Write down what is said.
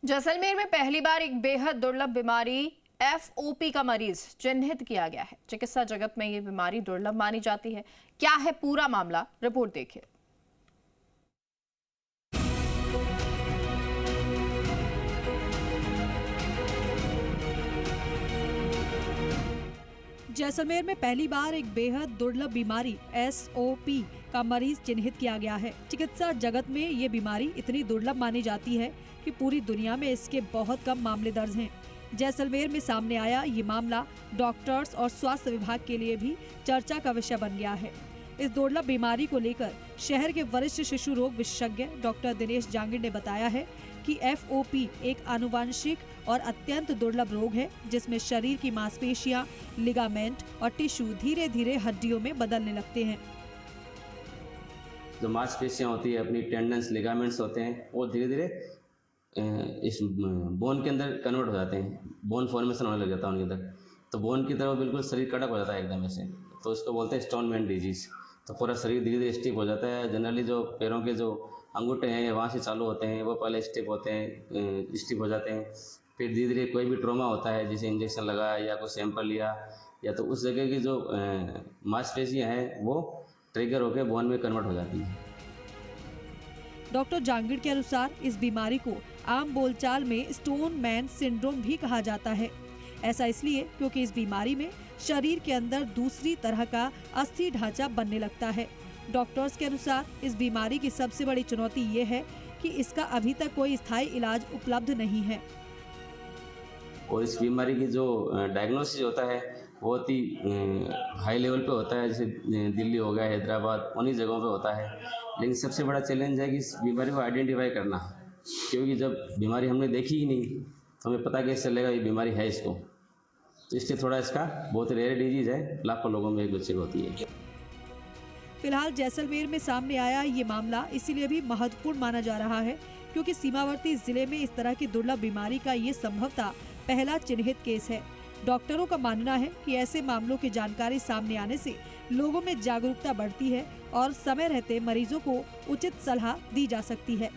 जैसलमेर में पहली बार एक बेहद दुर्लभ बीमारी एफओपी का मरीज चिन्हित किया गया है। चिकित्सा जगत में ये बीमारी दुर्लभ मानी जाती है। क्या है पूरा मामला, रिपोर्ट देखिए। जैसलमेर में पहली बार एक बेहद दुर्लभ बीमारी एसओपी का मरीज चिन्हित किया गया है। चिकित्सा जगत में ये बीमारी इतनी दुर्लभ मानी जाती है कि पूरी दुनिया में इसके बहुत कम मामले दर्ज हैं। जैसलमेर में सामने आया ये मामला डॉक्टर्स और स्वास्थ्य विभाग के लिए भी चर्चा का विषय बन गया है। इस दुर्लभ बीमारी को लेकर शहर के वरिष्ठ शिशु रोग विशेषज्ञ डॉक्टर दिनेश जांगिड़ ने बताया है कि एफओपी एक आनुवंशिक और अत्यंत दुर्लभ रोग है, जिसमें शरीर की मांसपेशियां, लिगामेंट और टिश्यू धीरे धीरे हड्डियों में बदलने लगते हैं। जो मांसपेशियां होती है, अपनी टेंडन्स, लिगामेंट्स होते हैं, वो धीरे धीरे इस बोन के अंदर कन्वर्ट हो जाते हैं। बोन फॉर्मेशन होने लग जाता है उनके अंदर, तो बोन की तरह बिल्कुल शरीर कड़क हो जाता है एकदम ऐसे। तो इसको बोलते हैं स्टोनमैन डिजीज। तो पूरा शरीर धीरे धीरे स्टिफ हो जाता है। जनरली जो पैरों के जो अंगूठे हैं वहाँ से चालू होते हैं, वो पहले स्टिफ होते हैं, स्टिफ हो जाते हैं। फिर धीरे धीरे कोई भी ट्रॉमा होता है, जैसे इंजेक्शन लगाया या कोई सैंपल लिया, या तो उस जगह की जो मांसपेशियाँ हैं वो ट्रिगर होकर बोन में कन्वर्ट हो जाती है। डॉक्टर जांगिड़ के अनुसार इस बीमारी को आम बोलचाल में स्टोन मैन सिंड्रोम भी कहा जाता है। ऐसा इसलिए क्योंकि इस बीमारी में शरीर के अंदर दूसरी तरह का अस्थि ढांचा बनने लगता है। डॉक्टर्स के अनुसार इस बीमारी की सबसे बड़ी चुनौती ये है कि इसका अभी तक कोई स्थायी इलाज उपलब्ध नहीं है। और इस बीमारी की जो डायग्नोसिस होता है बहुत ही हाई लेवल पे होता है, जैसे दिल्ली हो गया, हैदराबाद, उन्हीं जगहों पे होता है। लेकिन सबसे बड़ा चैलेंज है कि इस बीमारी को आइडेंटिफाई करना, क्योंकि जब बीमारी हमने देखी ही नहीं तो हमें पता कैसे चलेगा ये बीमारी है इसको। तो इसलिए थोड़ा इसका बहुत रेयर डिजीज है, लाखों लोगों में एक बच्चे को होती है। फिलहाल जैसलमेर में सामने आया ये मामला इसीलिए भी महत्वपूर्ण माना जा रहा है क्योंकि सीमावर्ती जिले में इस तरह की दुर्लभ बीमारी का ये संभवतः पहला चिन्हित केस है। डॉक्टरों का मानना है कि ऐसे मामलों की जानकारी सामने आने से लोगों में जागरूकता बढ़ती है और समय रहते मरीजों को उचित सलाह दी जा सकती है।